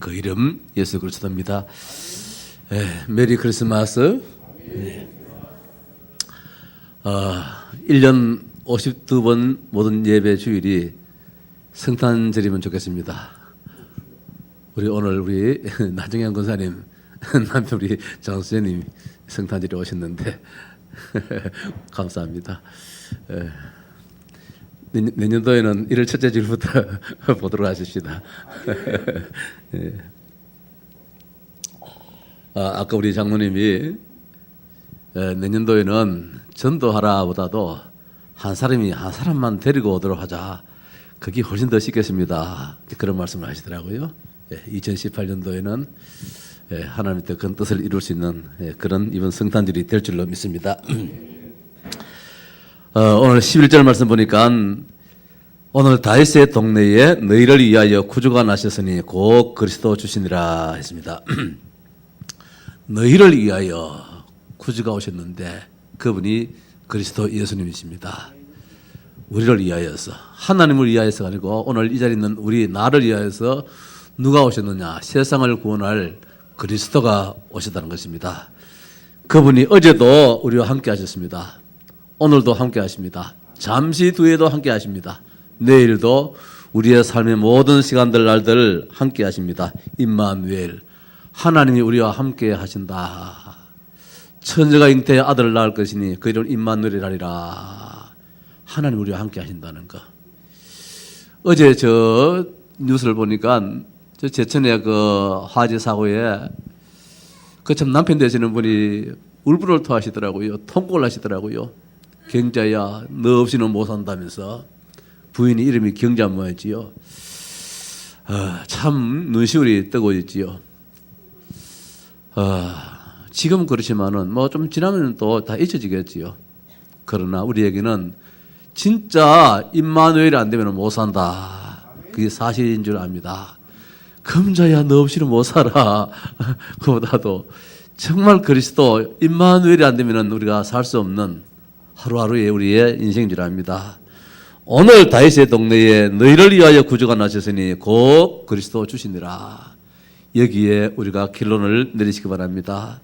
그 이름 예수 그리스도입니다. 메리 크리스마스. 1년 52번 모든 예배 주일이 성탄절이면 좋겠습니다. 오늘 나정현 권사님 남편 우리 장수재님 성탄절에 오셨는데 감사합니다. 내년도에는 1월 첫째 주일부터 보도록 하십시다. 아까 우리 장로님이 내년도에는 전도하라보다도 한 사람만 데리고 오도록 하자. 그게 훨씬 더 쉽겠습니다. 그런 말씀을 하시더라고요. 2018년도에는 하나님의 큰 뜻을 이룰 수 있는 그런 이번 성탄절이 될 줄로 믿습니다. 오늘 11절 말씀 보니까 오늘 다윗의 동네에 너희를 위하여 구주가 나셨으니 곧 그리스도 주시니라 했습니다. 너희를 위하여 구주가 오셨는데 그분이 그리스도 예수님이십니다. 우리를 위하여서, 하나님을 위하여서가 아니고 오늘 이 자리에 있는 나를 위하여서 누가 오셨느냐? 세상을 구원할 그리스도가 오셨다는 것입니다. 그분이 어제도 우리와 함께 하셨습니다. 오늘도 함께 하십니다. 잠시 뒤에도 함께 하십니다. 내일도 우리의 삶의 모든 시간들 날들 함께 하십니다. 임마누엘, 하나님이 우리와 함께 하신다. 천재가 잉태의 아들을 낳을 것이니 그 이름 임마누엘이라니라. 하나님 우리와 함께 하신다는 거. 어제 저 뉴스를 보니까 저 제천의 그 화재 사고에 그 참 남편 되시는 분이 울분을 토하시더라고요. 통곡을 하시더라고요. 경자야 너 없이는 못 산다면서. 부인이 이름이 경자 뭐였지요. 참 눈시울이 뜨고 있지요. 지금은 그렇지만은 뭐 좀 지나면 또 다 잊혀지겠지요. 그러나 우리에게는 진짜 임마누엘이 안 되면 못 산다. 그게 사실인 줄 압니다. 금자야 너 없이는 못 살아. 그보다도 정말 그리스도 임마누엘이 안 되면 우리가 살 수 없는 하루하루의 우리의 인생인 줄 압니다. 오늘 다윗의 동네에 너희를 위하여 구주가 나셨으니 곧 그리스도 주시니라. 여기에 우리가 결론을 내리시기 바랍니다.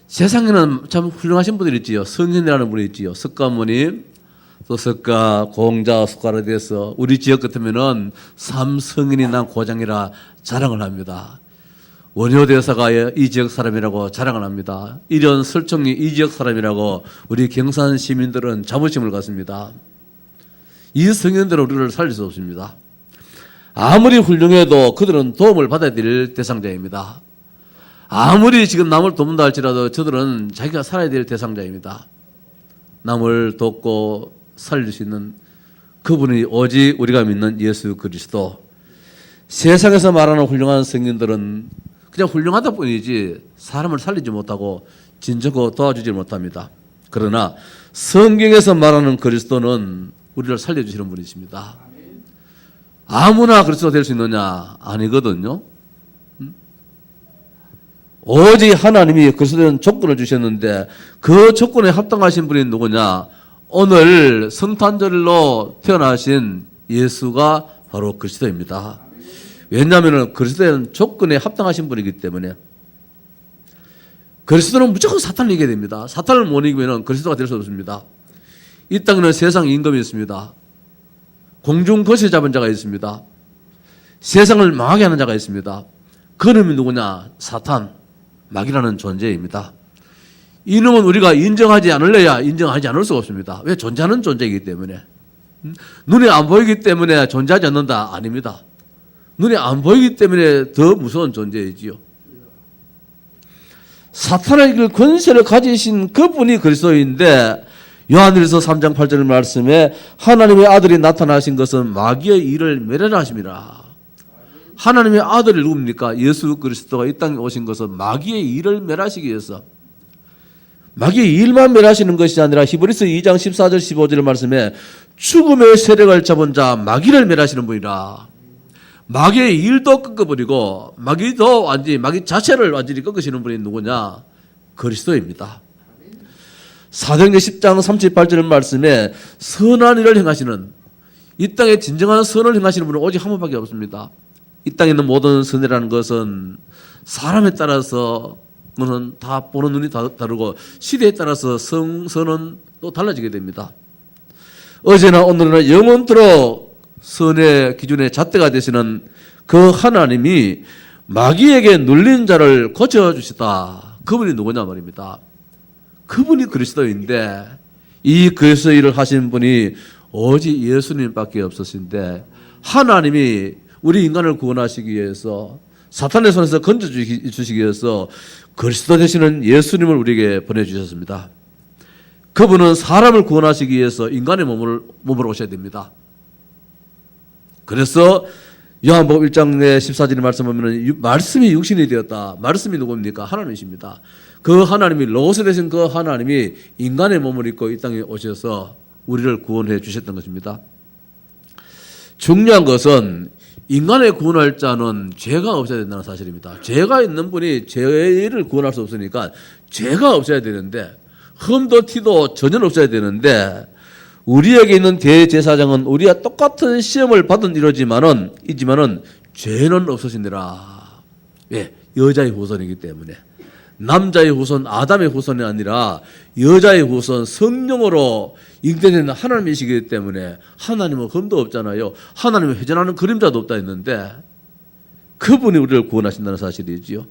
세상에는 참 훌륭하신 분들이 있지요. 성현이라는 분이 있지요. 석가모님, 또 석가, 공자, 석가에 대해서 우리 지역 같으면은 삼성인이 난 고장이라 자랑을 합니다. 원효대사가 이 지역 사람이라고 자랑을 합니다. 이런 설총이 이 지역 사람이라고 우리 경산 시민들은 자부심을 갖습니다. 이 성현들은 우리를 살릴 수 없습니다. 아무리 훌륭해도 그들은 도움을 받아야 될 대상자입니다. 아무리 지금 남을 돕는다 할지라도 저들은 자기가 살아야 될 대상자입니다. 남을 돕고 살릴 수 있는 그분이 오직 우리가 믿는 예수 그리스도. 세상에서 말하는 훌륭한 성인들은 그냥 훌륭하다 뿐이지 사람을 살리지 못하고 진정고 도와주지 못합니다. 그러나 성경에서 말하는 그리스도는 우리를 살려주시는 분이십니다. 아무나 그리스도 될 수 있느냐? 아니거든요. 오직 하나님이 그리스도는 조건을 주셨는데 그 조건에 합당하신 분이 누구냐? 오늘 성탄절로 태어나신 예수가 바로 그리스도입니다. 왜냐하면 그리스도는 조건에 합당하신 분이기 때문에. 그리스도는 무조건 사탄을 이겨야 됩니다. 사탄을 못 이기면 그리스도가 될 수 없습니다. 이 땅에는 세상 임금이 있습니다. 공중 거시 잡은 자가 있습니다. 세상을 망하게 하는 자가 있습니다. 그놈이 누구냐? 사탄, 마귀라는 존재입니다. 이놈은 우리가 인정하지 않을래야 인정하지 않을 수가 없습니다. 왜? 존재하는 존재이기 때문에. 눈에 안 보이기 때문에 존재하지 않는다? 아닙니다. 눈에 안 보이기 때문에 더 무서운 존재이지요. 사탄의 그 권세를 가지신 그분이 그리스도인데 요한일서 3장 8절 말씀에 하나님의 아들이 나타나신 것은 마귀의 일을 멸하라 하심이라. 하나님의 아들이 누굽니까? 예수 그리스도가 이 땅에 오신 것은 마귀의 일을 멸하시기 위해서. 마귀의 일만 멸하시는 것이 아니라 히브리서 2장 14절 15절 말씀에 죽음의 세력을 잡은 자 마귀를 멸하시는 분이라. 마귀의 일도 꺾어버리고 마귀 자체를 완전히 꺾으시는 분이 누구냐? 그리스도입니다. 사도행전 10장 38절 말씀에 선한 일을 행하시는, 이 땅에 진정한 선을 행하시는 분은 오직 한 분밖에 없습니다. 이 땅에 있는 모든 선이라는 것은 사람에 따라서 그는 다 보는 눈이 다르고 시대에 따라서 선은 또 달라지게 됩니다. 어제나 오늘이나 영원토록 선의 기준의 잣대가 되시는 그 하나님이 마귀에게 눌린 자를 고쳐주시다. 그분이 누구냐 말입니다. 그분이 그리스도인데 이 그리스도 일을 하신 분이 오직 예수님밖에 없으신데 하나님이 우리 인간을 구원하시기 위해서 사탄의 손에서 건져주시기 위해서 그리스도 되시는 예수님을 우리에게 보내주셨습니다. 그분은 사람을 구원하시기 위해서 인간의 몸으로 오셔야 됩니다. 그래서 요한복음 1장의 14절의 말씀 보면 말씀이 육신이 되었다. 말씀이 누구입니까? 하나님이십니다. 그 하나님이 로고스 되신 그 하나님이 인간의 몸을 입고 이 땅에 오셔서 우리를 구원해 주셨던 것입니다. 중요한 것은 인간의 구원할 자는 죄가 없어야 된다는 사실입니다. 죄가 있는 분이 죄를 구원할 수 없으니까 죄가 없어야 되는데 흠도 티도 전혀 없어야 되는데 우리에게 있는 대제사장은 우리와 똑같은 시험을 받은 이지만은 죄는 없으시니라. 왜? 여자의 후손이기 때문에. 남자의 후손 아담의 후손이 아니라 여자의 후손 성령으로 잉태된 하나님이시기 때문에 하나님은 흠도 없잖아요. 하나님은 회전하는 그림자도 없다 했는데 그분이 우리를 구원하신다는 사실이지요.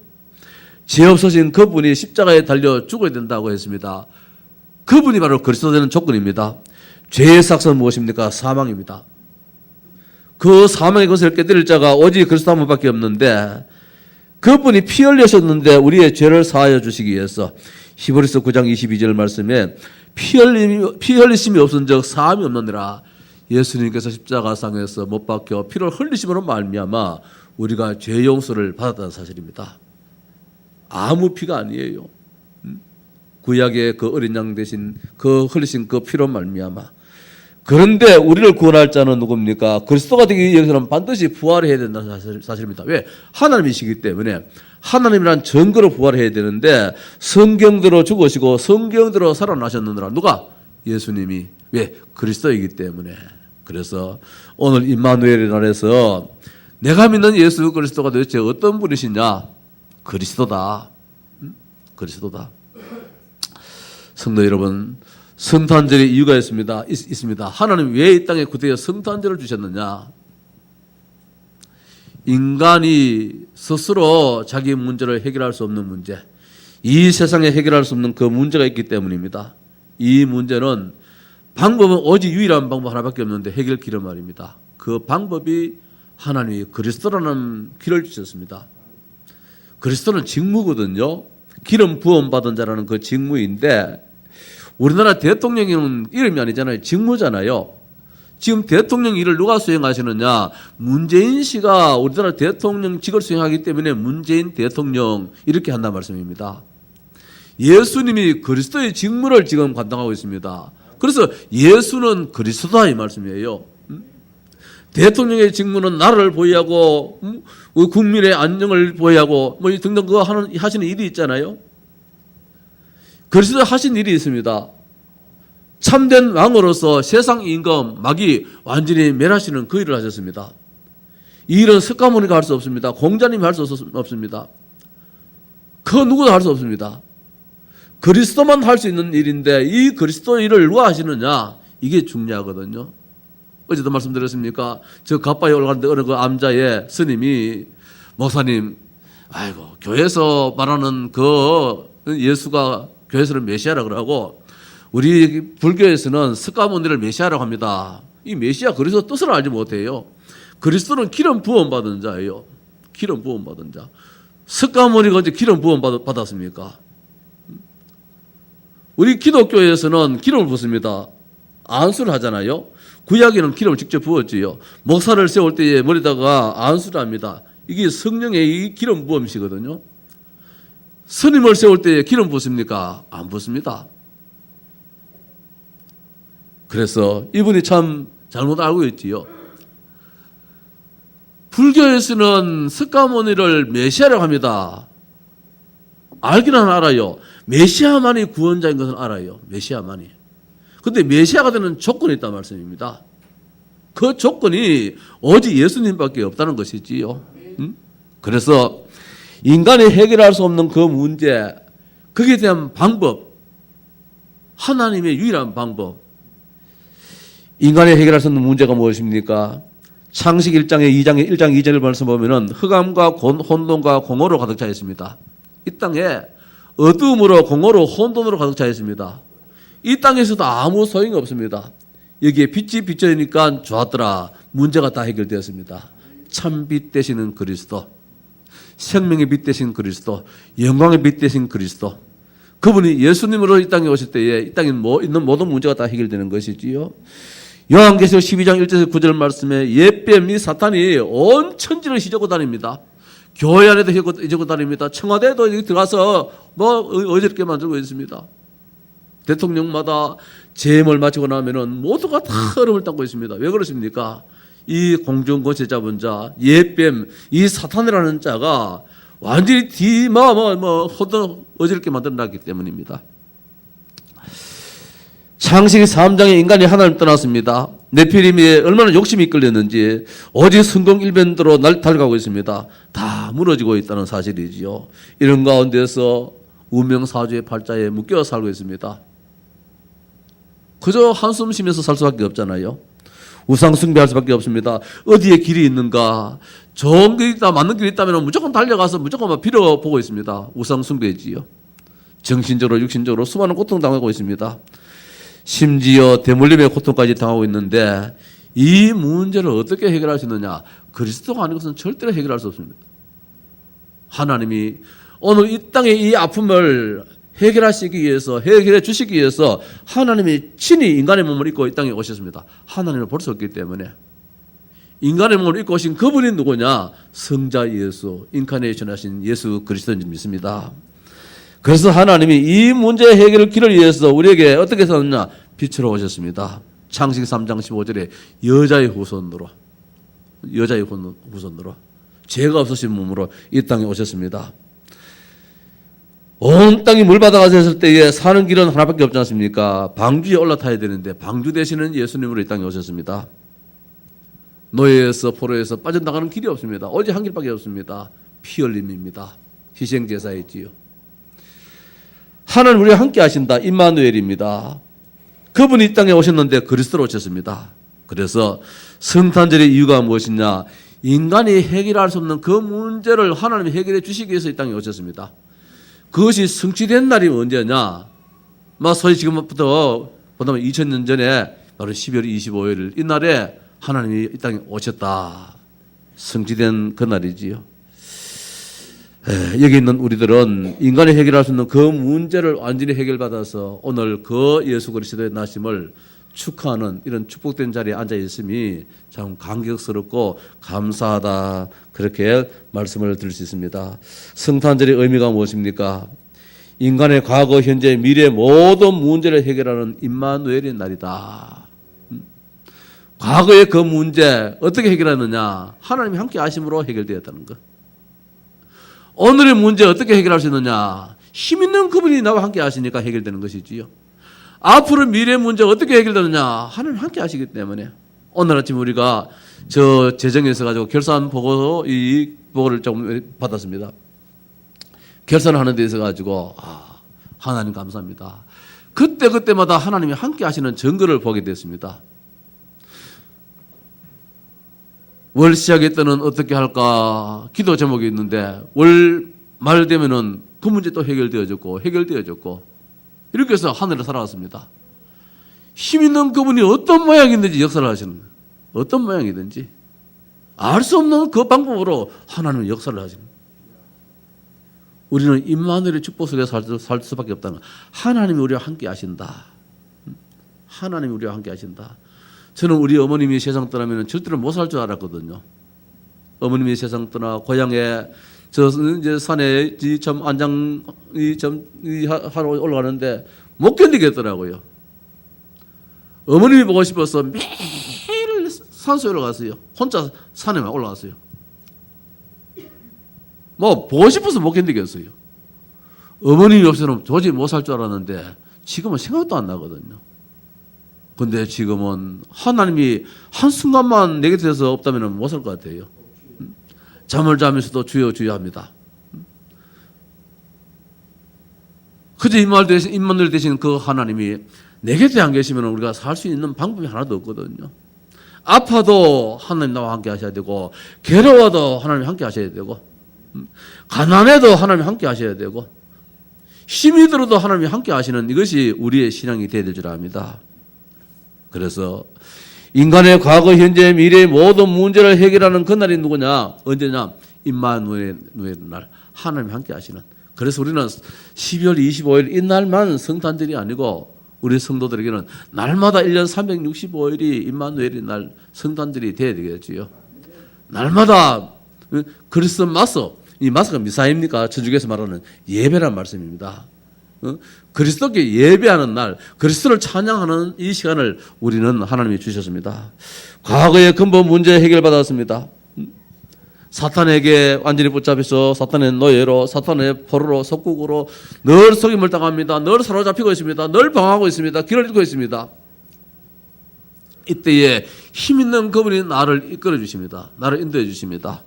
죄 없으신 그분이 십자가에 달려 죽어야 된다고 했습니다. 그분이 바로 그리스도 되는 조건입니다. 죄의 삭은 무엇입니까? 사망입니다. 그 사망의 것을 깨뜨릴 자가 오직 그리스도 한 분밖에 없는데 그분이 피 흘리셨는데 우리의 죄를 사하여 주시기 위해서 히브리서 9장 22절 말씀에 피 흘리심이 없은 적 사함이 없느니라. 예수님께서 십자가상에서 못 박혀 피를 흘리심으로 말미암아 우리가 죄 용서를 받았다는 사실입니다. 아무 피가 아니에요. 구약의 그 어린 양 대신 그 흘리신 그 피로 말미암아. 그런데 우리를 구원할 자는 누굽니까? 그리스도가 되기 위해서는 반드시 부활해야 된다는 사실입니다. 왜? 하나님이시기 때문에 하나님이란 증거로 부활해야 되는데 성경대로 죽으시고 성경대로 살아나셨느니라. 누가? 예수님이. 왜? 그리스도이기 때문에. 그래서 오늘 임마누엘의 날에서 내가 믿는 예수 그리스도가 도대체 어떤 분이시냐? 그리스도다. 그리스도다. 성도 여러분, 성탄절의 이유가 있습니다. 하나님 왜 이 땅에 구대에 성탄절을 주셨느냐? 인간이 스스로 자기 문제를 해결할 수 없는 문제, 이 세상에 해결할 수 없는 그 문제가 있기 때문입니다. 이 문제는 방법은 오직 유일한 방법 하나밖에 없는데 해결 길은 말입니다. 그 방법이 하나님이 그리스도라는 길을 주셨습니다. 그리스도는 직무거든요. 기름 부음 받은 자라는 그 직무인데 우리나라 대통령은 이름이 아니잖아요. 직무잖아요. 지금 대통령 일을 누가 수행하시느냐? 문재인 씨가 우리나라 대통령직을 수행하기 때문에 문재인 대통령 이렇게 한다는 말씀입니다. 예수님이 그리스도의 직무를 지금 감당하고 있습니다. 그래서 예수는 그리스도다 이 말씀이에요. 대통령의 직무는 나라를 보위하고 국민의 안녕을 보위하고 뭐 등등 그거 하시는 일이 있잖아요. 그리스도 하신 일이 있습니다. 참된 왕으로서 세상 임금 마귀 완전히 멸하시는 그 일을 하셨습니다. 이 일은 석가모니가 할 수 없습니다. 공자님이 할 수 없습니다. 그 누구도 할 수 없습니다. 그리스도만 할 수 있는 일인데 이 그리스도 일을 누가 하시느냐? 이게 중요하거든요. 어제도 말씀드렸습니까? 저 갑바에 올라가는데 어느 그 암자의 스님이 목사님, 아이고 교회에서 말하는 그 예수가 교회에서는 메시아라 그러고 우리 불교에서는 석가모니를 메시아라고 합니다. 이 메시아 그리스도 뜻을 알지 못해요. 그리스도는 기름 부음 받은 자예요. 기름 부음 받은 자. 석가모니가 언제 기름 부음 받았습니까? 우리 기독교에서는 기름을 붓습니다. 안수를 하잖아요. 구약에는 기름을 직접 부었지요. 목사를 세울 때에 머리다가 안수를 합니다. 이게 성령의 이 기름 부음이시거든요. 스님을 세울 때에 기름 붓습니까? 안 붓습니다. 그래서 이분이 참 잘못 알고 있지요. 불교에서는 석가모니를 메시아라고 합니다. 알기는 알아요. 메시아만이 구원자인 것은 알아요. 메시아만이. 그런데 메시아가 되는 조건이 있다는 말씀입니다. 그 조건이 오직 예수님밖에 없다는 것이지요. 그래서 인간이 해결할 수 없는 그 문제, 거기에 대한 방법, 하나님의 유일한 방법, 인간이 해결할 수 없는 문제가 무엇입니까? 창세기 1장 2절을 말씀 보면은 흑암과 혼돈과 공허로 가득 차 있습니다. 이 땅에 어둠으로 공허로 혼돈으로 가득 차 있습니다. 이 땅에서도 아무 소용이 없습니다. 여기에 빛이 비춰지니까 좋았더라. 문제가 다 해결되었습니다. 참빛 되시는 그리스도, 생명의 빛 되신 그리스도, 영광의 빛 되신 그리스도, 그분이 예수님으로 이 땅에 오실 때에 이 땅에 있는 모든 문제가 다 해결되는 것이지요. 요한계시록 12장 1절에서 9절 말씀에 옛뱀 이 사탄이 온 천지를 휘젓고 다닙니다. 교회 안에도 휘젓고 다닙니다. 청와대에도 여기 들어가서 어지럽게 만들고 있습니다. 대통령마다 재임을 마치고 나면은 모두가 다 얼음을 닦고 있습니다. 왜 그렇습니까? 이 공중권세 잡은 자, 옛뱀, 이 사탄이라는 자가 완전히 어지럽게 만들어놨기 때문입니다. 창세기 3장에 인간이 하나님을 떠났습니다. 네피림이 얼마나 욕심이 이끌렸는지 오직 성공 일변도로 달려가고 있습니다. 다 무너지고 있다는 사실이지요. 이런 가운데서 운명사주의 팔자에 묶여 살고 있습니다. 그저 한숨 쉬면서 살 수밖에 없잖아요. 우상 숭배할 수밖에 없습니다. 어디에 길이 있는가? 좋은 길이 있다, 맞는 길이 있다면 무조건 달려가서 무조건 빌어보고 있습니다. 우상 숭배지요. 정신적으로 육신적으로 수많은 고통 당하고 있습니다. 심지어 대물림의 고통까지 당하고 있는데 이 문제를 어떻게 해결할 수 있느냐? 그리스도가 아닌 것은 절대로 해결할 수 없습니다. 하나님이 오늘 이 땅의 이 아픔을 해결하시기 위해서, 해결해 주시기 위해서 하나님이 친히 인간의 몸을 입고 이 땅에 오셨습니다. 하나님을 볼 수 없기 때문에. 인간의 몸을 입고 오신 그분이 누구냐? 성자 예수, 인카네이션 하신 예수 그리스도인 줄 믿습니다. 그래서 하나님이 이 문제 해결 길을 위해서 우리에게 어떻게 사느냐? 빛으로 오셨습니다. 창세기 3장 15절에 여자의 후손으로 죄가 없으신 몸으로 이 땅에 오셨습니다. 온 땅이 물바다가 됐을 때에 사는 길은 하나밖에 없지 않습니까? 방주에 올라타야 되는데 방주 되시는 예수님으로 이 땅에 오셨습니다. 노예에서 포로에서 빠져나가는 길이 없습니다. 오직 한 길밖에 없습니다. 피 흘림입니다. 희생제사이지요. 하나님 우리와 함께 하신다. 임마누엘입니다. 그분이 이 땅에 오셨는데 그리스도로 오셨습니다. 그래서 성탄절의 이유가 무엇이냐? 인간이 해결할 수 없는 그 문제를 하나님이 해결해 주시기 위해서 이 땅에 오셨습니다. 그것이 성취된 날이 언제냐? 소위 지금부터 보다면 2000년 전에 바로 12월 25일 이 날에 하나님이 이 땅에 오셨다. 성취된 그 날이지요. 여기 있는 우리들은 인간이 해결할 수 있는 그 문제를 완전히 해결받아서 오늘 그 예수 그리스도의 나심을 축하하는 이런 축복된 자리에 앉아 있음이 참 감격스럽고 감사하다, 그렇게 말씀을 드릴 수 있습니다. 성탄절의 의미가 무엇입니까? 인간의 과거, 현재, 미래 모든 문제를 해결하는 임마누엘의 날이다. 과거의 그 문제 어떻게 해결하느냐? 하나님이 함께 하심으로 해결되었다는 것. 오늘의 문제 어떻게 해결할 수 있느냐? 힘 있는 그분이 나와 함께 하시니까 해결되는 것이지요. 앞으로 미래 문제 어떻게 해결되느냐? 하나님 함께 하시기 때문에 오늘 아침 우리가 저 재정에서 가지고 결산 보고 이 보고를 좀 받았습니다. 결산을 하는 데 있어 가지고 하나님 감사합니다. 그때마다 하나님이 함께 하시는 증거를 보게 됐습니다. 월 시작에 때는 어떻게 할까 기도 제목이 있는데 월 말 되면은 그 문제 또 해결되어졌고 이렇게 해서 하늘을 살아갔습니다. 힘 있는 그분이 어떤 모양이든지 역사를 하시는 거예요. 어떤 모양이든지 알 수 없는 그 방법으로 하나님은 역사를 하시는 거예요. 우리는 임마누엘의 축복 속에 살 수밖에 없다는 거예요. 하나님이 우리와 함께 하신다. 하나님이 우리와 함께 하신다. 저는 우리 어머님이 세상 떠나면 절대로 못 살 줄 알았거든요. 어머님이 세상 떠나 고향에 저 이제 산에 점 안장 하러 올라가는데 못 견디겠더라고요. 어머님이 보고 싶어서 매일 산소에 올라갔어요. 혼자 산에만 올라갔어요. 보고 싶어서 못 견디겠어요. 어머님이 없으면 도저히 못 살 줄 알았는데 지금은 생각도 안 나거든요. 근데 지금은 하나님이 한순간만 내 곁에서 없다면 못 살 것 같아요. 잠을 자면서도 주여 주여 합니다. 그저 임마누엘 되신 그 하나님이 내 곁에 안 계시면 우리가 살 수 있는 방법이 하나도 없거든요. 아파도 하나님 나와 함께 하셔야 되고, 괴로워도 하나님 함께 하셔야 되고, 가난해도 하나님 함께 하셔야 되고, 힘이 들어도 하나님이 함께 하시는 이것이 우리의 신앙이 되어야 될 줄 압니다. 그래서 인간의 과거, 현재, 미래의 모든 문제를 해결하는 그날이 누구냐? 언제냐? 임마누엘의 날, 하나님이 함께 하시는. 그래서 우리는 12월 25일 이날만 성탄절이 아니고 우리 성도들에게는 날마다 1년 365일이 임마누엘의 날 성탄절이 돼야 되겠지요. 날마다 그리스도 마스, 이 마스가 미사입니까? 천주교에서 말하는 예배란 말씀입니다. 그리스도께 예배하는 날, 그리스도를 찬양하는 이 시간을 우리는 하나님이 주셨습니다. 과거의 근본 문제 해결받았습니다. 사탄에게 완전히 붙잡혀서 사탄의 노예로, 사탄의 포로로, 속국으로 늘 속임을 당합니다. 늘 사로잡히고 있습니다. 늘 방황하고 있습니다. 길을 잃고 있습니다. 이때에 힘 있는 그분이 나를 이끌어 주십니다. 나를 인도해 주십니다.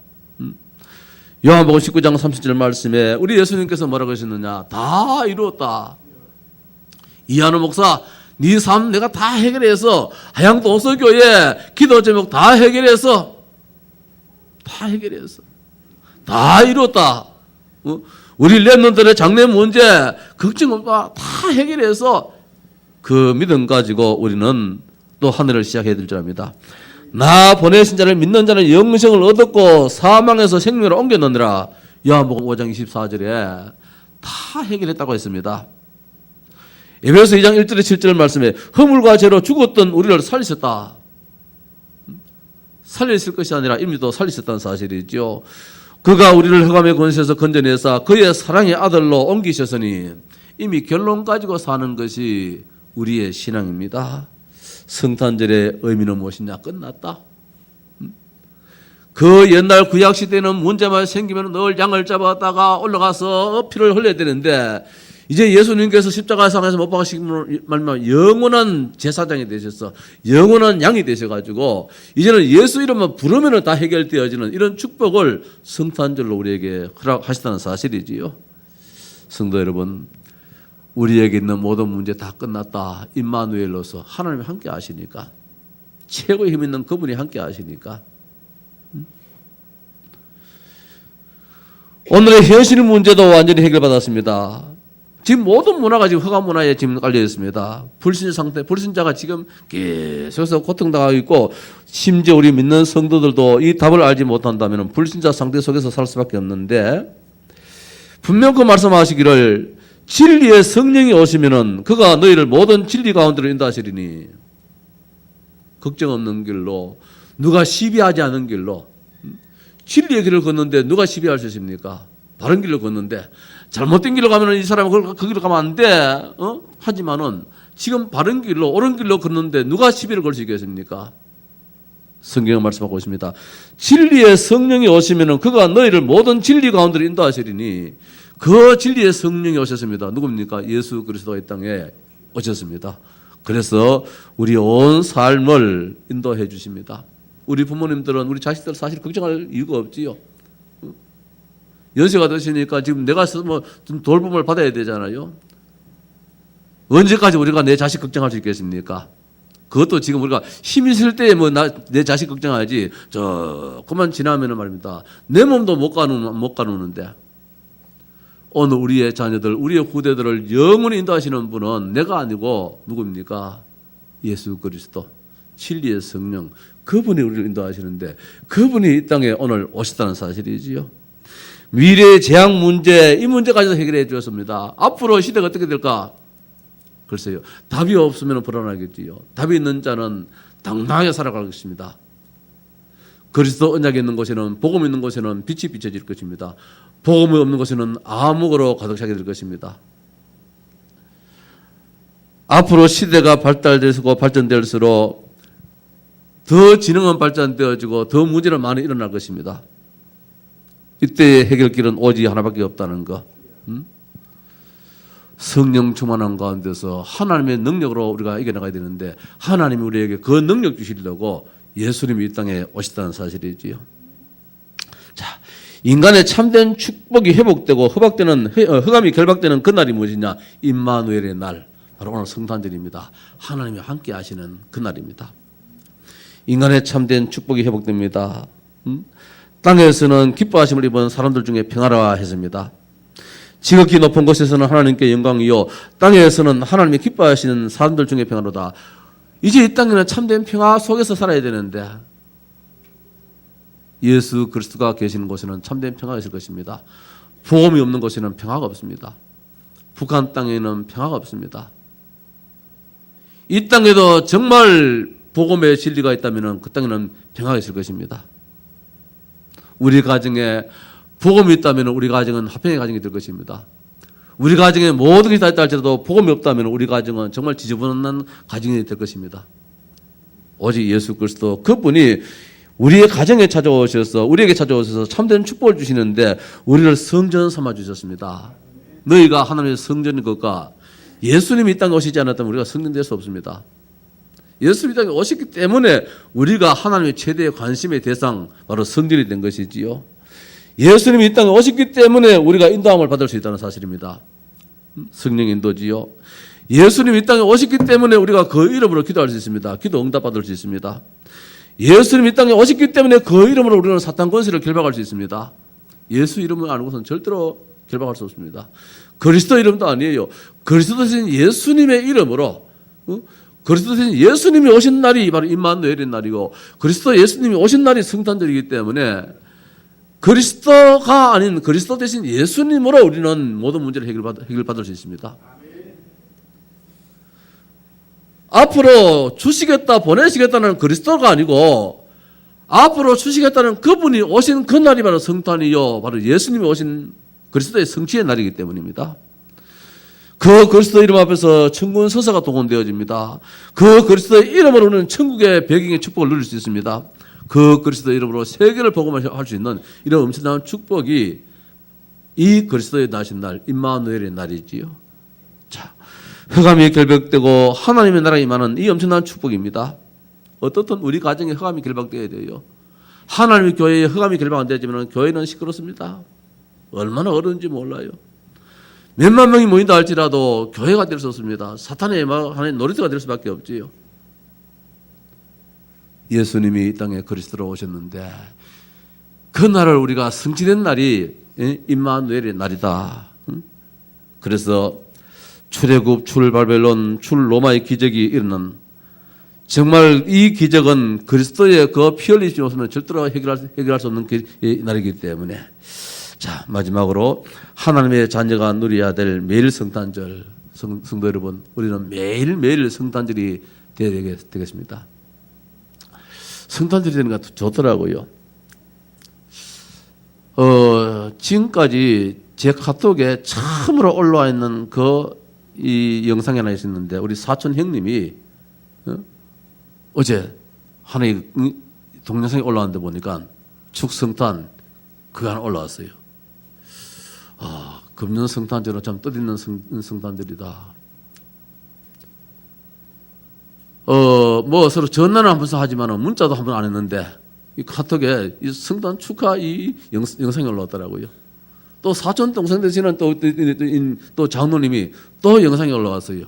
요한복음 19장 30절 말씀에 우리 예수님께서 뭐라고 하셨느냐? 다 이루었다. 이한우 목사, 네 삶 내가 다 해결해서 하양동 오설교회 기도 제목 다 해결해서 다 이뤘다. 우리 랩런들의 장래 문제, 걱정 다 해결해서 그 믿음 가지고 우리는 또 하늘을 시작해야 될 줄 압니다. 나 보내신 자를 믿는 자는 영생을 얻었고 사망에서 생명으로 옮겨놓느라. 요한복음 5장 24절에 다 해결했다고 했습니다. 에베소 2장 1절에 7절 말씀에 허물과 죄로 죽었던 우리를 살리셨다. 살리실 것이 아니라 이미 또 살리셨다는 사실이죠. 그가 우리를 흑암의 권세에서 건져내사 그의 사랑의 아들로 옮기셨으니 이미 결론 가지고 사는 것이 우리의 신앙입니다. 성탄절의 의미는 무엇이냐? 끝났다. 그 옛날 구약시대는 문제만 생기면 늘 양을 잡았다가 올라가서 피를 흘려야 되는데 이제 예수님께서 십자가상에서 못 박으시고 말면 영원한 제사장이 되셔서 영원한 양이 되셔가지고 이제는 예수 이름만 부르면 다 해결되어지는 이런 축복을 성탄절로 우리에게 허락하시다는 사실이지요. 성도 여러분, 우리에게 있는 모든 문제 다 끝났다. 임마누엘로서 하나님이 함께 하시니까, 최고의 힘 있는 그분이 함께 하시니까, 오늘의 현실 문제도 완전히 해결받았습니다. 지금 모든 문화가 지금 허가 문화에 지금 깔려 있습니다. 불신 상태, 불신자가 지금 계속해서 고통당하고 있고, 심지어 우리 믿는 성도들도 이 답을 알지 못한다면 불신자 상태 속에서 살 수밖에 없는데, 분명 그 말씀하시기를 진리의 성령이 오시면은 그가 너희를 모든 진리 가운데로 인도하시리니, 걱정 없는 길로, 누가 시비하지 않은 길로, 진리의 길을 걷는데 누가 시비할 수 있습니까? 바른 길로 걷는데 잘못된 길로 가면 이 사람은 그 길로 가면 안 돼. 하지만은 지금 바른 길로, 옳은 길로 걷는데 누가 시비를 걸 수 있겠습니까? 성경은 말씀하고 있습니다. 진리의 성령이 오시면은 그가 너희를 모든 진리 가운데로 인도하시리니, 그 진리의 성령이 오셨습니다. 누굽니까? 예수 그리스도 이 땅에 오셨습니다. 그래서 우리 온 삶을 인도해 주십니다. 우리 부모님들은 우리 자식들 사실 걱정할 이유가 없지요. 연세가 드시니까 지금 내가 좀 돌봄을 받아야 되잖아요. 언제까지 우리가 내 자식 걱정할 수 있겠습니까? 그것도 지금 우리가 힘 있을 때에 내 자식 걱정하지, 그만 지나면은 말입니다. 내 몸도 못 가누는데, 오늘 우리의 자녀들, 우리의 후대들을 영원히 인도하시는 분은 내가 아니고 누구입니까? 예수 그리스도, 진리의 성령, 그분이 우리를 인도하시는데 그분이 이 땅에 오늘 오셨다는 사실이지요. 미래의 재앙 문제, 이 문제까지도 해결해 주었습니다. 앞으로 시대가 어떻게 될까? 글쎄요. 답이 없으면 불안하겠지요. 답이 있는 자는 당당하게 살아갈 것입니다. 그리스도 언약이 있는 곳에는, 복음이 있는 곳에는 빛이 비춰질 것입니다. 복음이 없는 곳에는 암흑으로 가득 차게 될 것입니다. 앞으로 시대가 발달되고 발전될수록 더 지능은 발전되어지고 더 문제는 많이 일어날 것입니다. 이때의 해결길은 오직 하나밖에 없다는 것. 성령 충만한 가운데서 하나님의 능력으로 우리가 이겨나가야 되는데, 하나님이 우리에게 그 능력 주시려고 예수님이 이 땅에 오셨다는 사실이지요. 자, 인간의 참된 축복이 회복되고 흑암이 결박되는 그날이 무엇이냐? 임마누엘의 날. 바로 오늘 성탄절입니다. 하나님이 함께 하시는 그날입니다. 인간의 참된 축복이 회복됩니다. 땅에서는 기뻐하심을 입은 사람들 중에 평화라 했습니다. 지극히 높은 곳에서는 하나님께 영광이요 땅에서는 하나님이 기뻐하시는 사람들 중에 평화로다. 이제 이 땅에는 참된 평화 속에서 살아야 되는데 예수 그리스도가 계시는 곳에는 참된 평화가 있을 것입니다. 복음이 없는 곳에는 평화가 없습니다. 북한 땅에는 평화가 없습니다. 이 땅에도 정말 복음의 진리가 있다면 그 땅에는 평화가 있을 것입니다. 우리 가정에 복음이 있다면 우리 가정은 화평의 가정이 될 것입니다. 우리 가정에 모든 것이 다 있다 할지라도 복음이 없다면 우리 가정은 정말 지저분한 가정이 될 것입니다. 오직 예수 그리스도 그분이 우리의 가정에 찾아오셔서 우리에게 찾아오셔서 참된 축복을 주시는데 우리를 성전 삼아 주셨습니다. 너희가 하나님의 성전인 것과 예수님이 이 땅에 오시지 않았다면 우리가 성전 될 수 없습니다. 예수님이 이 땅에 오셨기 때문에 우리가 하나님의 최대의 관심의 대상 바로 성전이 된 것이지요. 예수님이 이 땅에 오셨기 때문에 우리가 인도함을 받을 수 있다는 사실입니다. 성령 인도지요. 예수님이 이 땅에 오셨기 때문에 우리가 그 이름으로 기도할 수 있습니다. 기도 응답받을 수 있습니다. 예수님이 이 땅에 오셨기 때문에 그 이름으로 우리는 사탄 권세를 결박할 수 있습니다. 예수 이름을 아는 것은 절대로 결박할 수 없습니다. 그리스도 이름도 아니에요. 그리스도 대신 예수님의 이름으로 그리스도 대신 예수님이 오신 날이 바로 임마누엘의 날이고 그리스도 예수님이 오신 날이 성탄절이기 때문에 그리스도가 아닌 그리스도 대신 예수님으로 우리는 모든 문제를 해결받을 수 있습니다. 앞으로 주시겠다 보내시겠다는 그리스도가 아니고 앞으로 주시겠다는 그분이 오신 그 날이 바로 성탄이요 바로 예수님이 오신 그리스도의 성취의 날이기 때문입니다. 그 그리스도 이름 앞에서 천군 서사가 동원되어집니다. 그 그리스도의 이름으로 우리는 천국의 배경의 축복을 누릴 수 있습니다. 그 그리스도 이름으로 세계를 복음할 수 있는 이런 엄청난 축복이 이 그리스도의 나신 날 임마누엘의 날이지요. 자, 흑암이 결박되고 하나님의 나라가 임하는 이 엄청난 축복입니다. 어떻든 우리 가정에 흑암이 결박되어야 돼요. 하나님의 교회에 흑암이 결박 안 되지만 교회는 시끄럽습니다. 얼마나 어려운지 몰라요. 몇만 명이 모인다 할지라도 교회가 될 수 없습니다. 사탄의 하나의 놀이터가 될 수밖에 없지요. 예수님이 이 땅에 그리스도로 오셨는데 그 날을 우리가 성취된 날이 임마누엘의 날이다. 그래서 출애굽, 출바벨론, 출로마의 기적이 일어난 정말 이 기적은 그리스도의 그 피 흘리심이 없으면 절대로 해결할 수 없는 날이기 때문에 자 마지막으로 하나님의 자녀가 누려야 될 매일 성탄절 성도 여러분 우리는 매일매일 성탄절이 되어야 되겠습니다. 성탄절이 되는 것 좋더라고요. 지금까지 제 카톡에 처음으로 올라와 있는 이 영상이 하나 있었는데 우리 사촌 형님이 어제 하나의 동영상이 올라왔는데 보니까 축성탄 그거 하나 올라왔어요. 금년 성탄절은 참 뜻있는 성탄절이다. 뭐 서로 전화는 한 번씩 하지만 문자도 한 번 안 했는데 이 카톡에 이 성탄 축하 이 영상이 올라왔더라고요. 또 사촌 동생 되시는 또 장로님이 또 영상이 올라왔어요.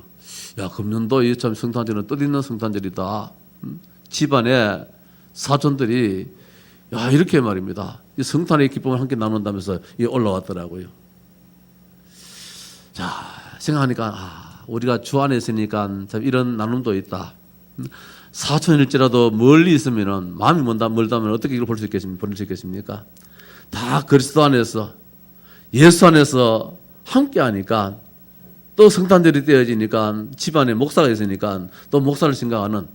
야, 금년도 이 참 성탄절은 뜻있는 성탄절이다. 집안에 사촌들이 야 이렇게 말입니다. 이 성탄의 기쁨을 함께 나눈다면서 이 올라왔더라고요. 자 생각하니까 우리가 주 안에 있으니까 참 이런 나눔도 있다. 사촌일지라도 멀리 있으면은 마음이 멀다면 어떻게 이걸 볼 수 있겠습니까? 다 그리스도 안에서 예수 안에서 함께 하니까 또 성탄절이 되어지니까 집안에 목사가 있으니까 또 목사를 생각하는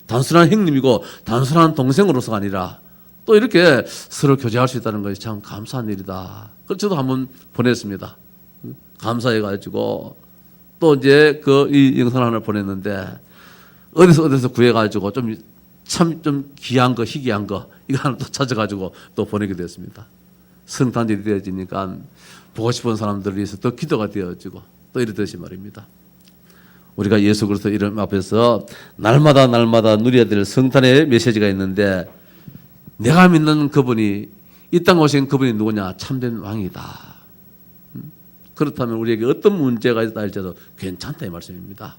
단순한 형님이고 단순한 동생으로서가 아니라 또 이렇게 서로 교제할 수 있다는 것이 참 감사한 일이다. 그래서 저도 한번 보냈습니다. 감사해가지고 또 이제 이 영상을 하나 보냈는데 어디서 구해가지고 좀 귀한 거, 희귀한 거 이거 하나 또 찾아가지고 또 보내게 됐습니다. 성탄절이 되어지니까 보고 싶은 사람들이 위해서 더 기도가 되어지고 또 이러듯이 말입니다. 우리가 예수 그리스도 이름 앞에서 날마다 누려야 될 성탄의 메시지가 있는데 내가 믿는 그분이 이 땅 오신 그분이 누구냐? 참된 왕이다. 그렇다면 우리에게 어떤 문제가 있다 할지라도 괜찮다 이 말씀입니다.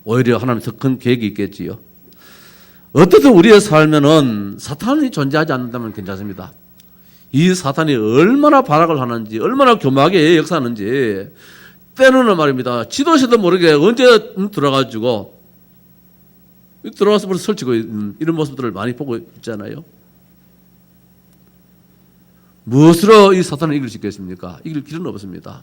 오히려 하나님 더 큰 계획이 있겠지요. 어떻든 우리의 삶에는 사탄이 존재하지 않는다면 괜찮습니다. 이 사탄이 얼마나 발악을 하는지, 얼마나 교묘하게 역사하는지, 때로는 말입니다. 지도시도 모르게 언제 들어가지고 들어와서 벌써 설치고 있는 이런 모습들을 많이 보고 있잖아요. 무엇으로 이 사탄을 이길 수 있겠습니까? 이길 길은 없습니다.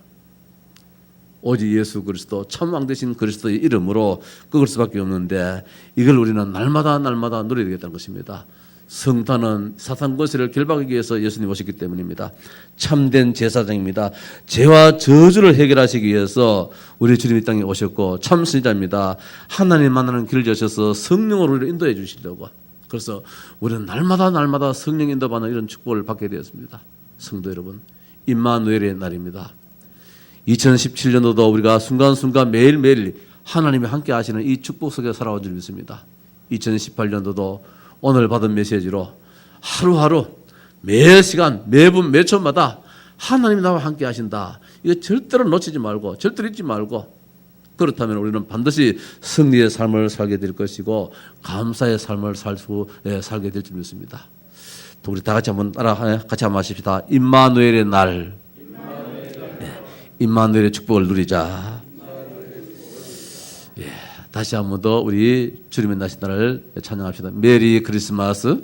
오직 예수 그리스도 참왕 되신 그리스도의 이름으로 꺾을 수밖에 없는데 이걸 우리는 날마다 누려야 되겠다는 것입니다. 성탄은 사탄 권세를 결박하기 위해서 예수님 오셨기 때문입니다. 참된 제사장입니다. 죄와 저주를 해결하시기 위해서 우리 주님이 땅에 오셨고 참 선지자입니다. 하나님 만나는 길을 여셔서 성령으로 우리를 인도해 주시려고. 그래서 우리는 날마다 성령 인도받는 이런 축복을 받게 되었습니다. 성도 여러분, 임마누엘의 날입니다. 2017년도도 우리가 순간순간 매일매일 하나님이 함께 하시는 이 축복 속에 살아온 줄 믿습니다. 2018년도도 오늘 받은 메시지로 하루하루 매 시간 매분 매초마다 하나님이 나와 함께 하신다. 이거 절대로 놓치지 말고 절대로 잊지 말고 그렇다면 우리는 반드시 승리의 삶을 살게 될 것이고 감사의 삶을 살게 될 줄 믿습니다. 또 우리 다 같이 한번 같이 한번 하십시다. 임마누엘의 날. 임마누엘의 축복을 누리자. 예, 다시 한 번 더 우리 주님의 나신 날을 찬양합시다. 메리 크리스마스.